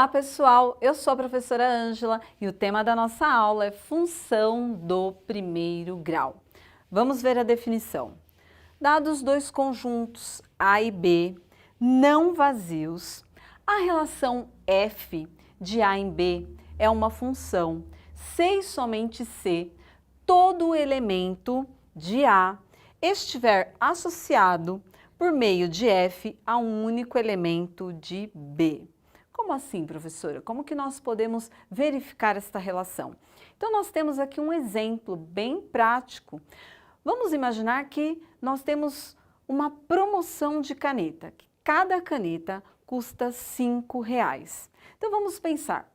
Olá pessoal, eu sou a professora Ângela e o tema da nossa aula é função do primeiro grau. Vamos ver a definição. Dados dois conjuntos A e B não vazios, a relação f de A em B é uma função se e somente se todo elemento de A estiver associado por meio de f a um único elemento de B. Como assim, professora? Como que nós podemos verificar esta relação? Então, nós temos aqui um exemplo bem prático. Vamos imaginar que nós temos uma promoção de caneta, que cada caneta custa R$5. Então, vamos pensar.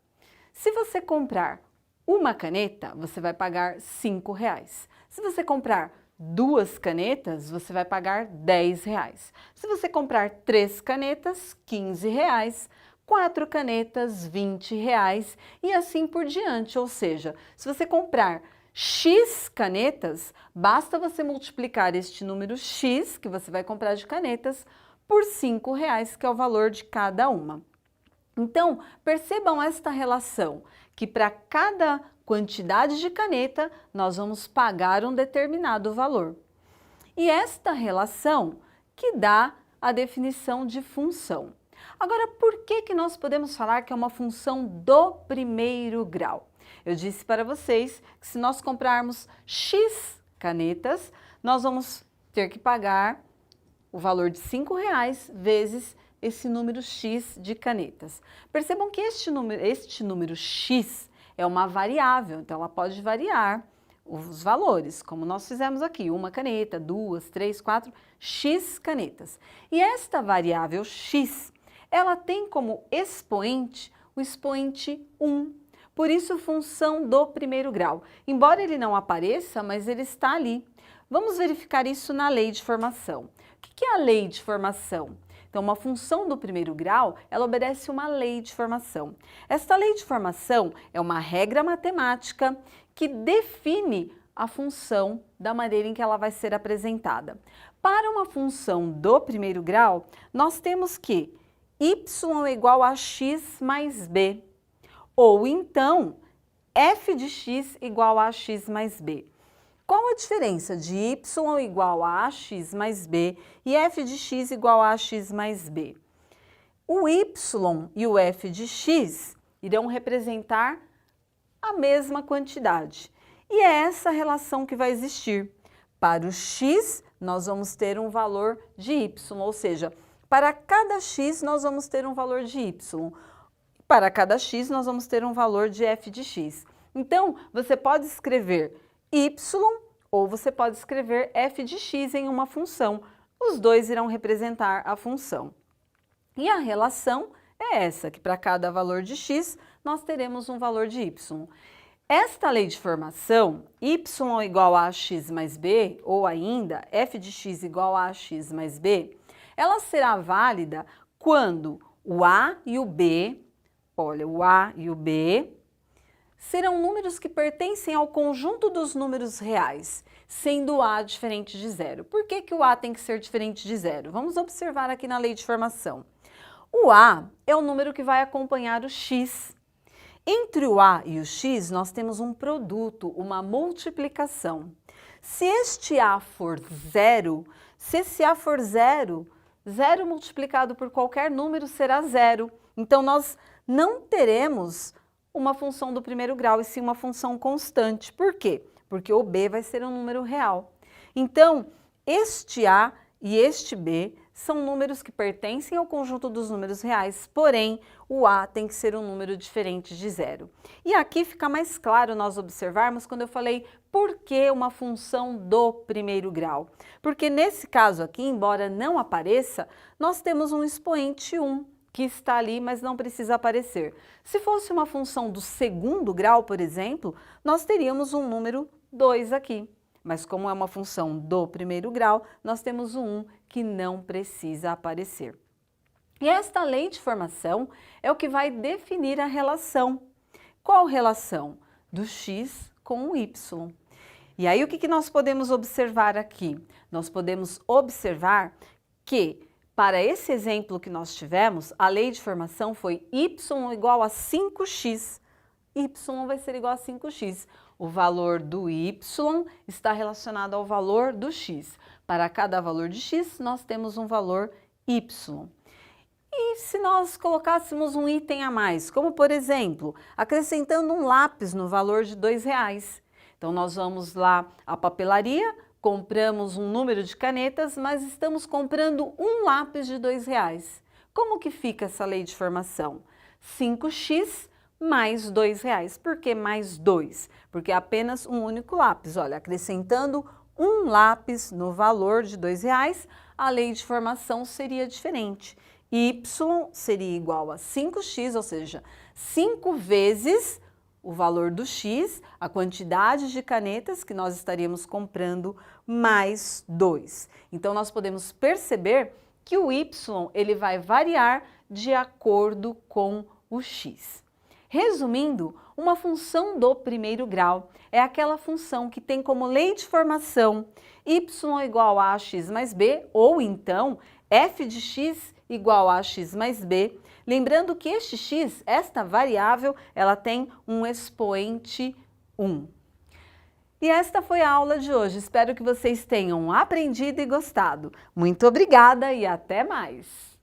Se você comprar uma caneta, você vai pagar R$5. Se você comprar duas canetas, você vai pagar R$10. Se você comprar 3 canetas, R$15. 4 canetas, R$20 e assim por diante. Ou seja, se você comprar X canetas, basta você multiplicar este número X que você vai comprar de canetas por R$5, que é o valor de cada uma. Então, percebam esta relação, que para cada quantidade de caneta, nós vamos pagar um determinado valor. E esta relação que dá a definição de função. Agora, por que nós podemos falar que é uma função do primeiro grau? Eu disse para vocês que se nós comprarmos X canetas, nós vamos ter que pagar o valor de R$5 vezes esse número X de canetas. Percebam que este número X é uma variável, então ela pode variar os valores, como nós fizemos aqui, uma caneta, 2, 3, 4, X canetas. E esta variável X, ela tem como expoente o expoente 1. Por isso, função do primeiro grau. Embora ele não apareça, mas ele está ali. Vamos verificar isso na lei de formação. O que é a lei de formação? Então, uma função do primeiro grau, ela obedece uma lei de formação. Esta lei de formação é uma regra matemática que define a função da maneira em que ela vai ser apresentada. Para uma função do primeiro grau, nós temos que y é igual a x mais b, ou então f de x igual a x mais b. Qual a diferença de y igual a ax mais b e f de x igual a ax mais b? O y e o f de x irão representar a mesma quantidade. E é essa relação que vai existir. Para o x, nós vamos ter um valor de y, ou seja, para cada x, nós vamos ter um valor de y. Para cada x, nós vamos ter um valor de f de x. Então, você pode escrever y ou você pode escrever f de x em uma função. Os dois irão representar a função. E a relação é essa, que para cada valor de x, nós teremos um valor de y. Esta lei de formação, y é igual a x mais b, ou ainda f de x igual a ax mais b, ela será válida quando o A e o B, olha, o A e o B, serão números que pertencem ao conjunto dos números reais, sendo o A diferente de zero. Por que o A tem que ser diferente de zero? Vamos observar aqui na lei de formação. O A é o número que vai acompanhar o x. Entre o A e o x, nós temos um produto, uma multiplicação. Se este A for zero, se esse A for zero, 0 multiplicado por qualquer número será zero. Então, nós não teremos uma função do primeiro grau, e sim uma função constante. Por quê? Porque o B vai ser um número real. Então, este A e este B são números que pertencem ao conjunto dos números reais, porém, o A tem que ser um número diferente de zero. E aqui fica mais claro nós observarmos quando eu falei por que uma função do primeiro grau. Porque nesse caso aqui, embora não apareça, nós temos um expoente 1, que está ali, mas não precisa aparecer. Se fosse uma função do segundo grau, por exemplo, nós teríamos um número 2 aqui. Mas como é uma função do primeiro grau, nós temos o 1 que não precisa aparecer. E esta lei de formação é o que vai definir a relação. Qual relação? Do x com o y. E aí o que nós podemos observar aqui? Nós podemos observar que Para esse exemplo que nós tivemos, a lei de formação foi y igual a 5x. Y vai ser igual a 5x. O valor do y está relacionado ao valor do x. Para cada valor de x, nós temos um valor y. E se nós colocássemos um item a mais, como por exemplo, acrescentando um lápis no valor de R$2. Então nós vamos lá à papelaria, compramos um número de canetas, mas estamos comprando um lápis de R$2. Como que fica essa lei de formação? 5x mais R$2. Por que mais 2? Porque é apenas um único lápis. Olha, acrescentando um lápis no valor de R$2, a lei de formação seria diferente. Y seria igual a 5x, ou seja, 5 vezes o valor do x, a quantidade de canetas que nós estaríamos comprando, mais 2. Então, nós podemos perceber que o y ele vai variar de acordo com o x. Resumindo, uma função do primeiro grau é aquela função que tem como lei de formação y igual a ax mais b, ou então f de x igual a x mais b. Lembrando que este x, esta variável, ela tem um expoente 1. E esta foi a aula de hoje. Espero que vocês tenham aprendido e gostado. Muito obrigada e até mais!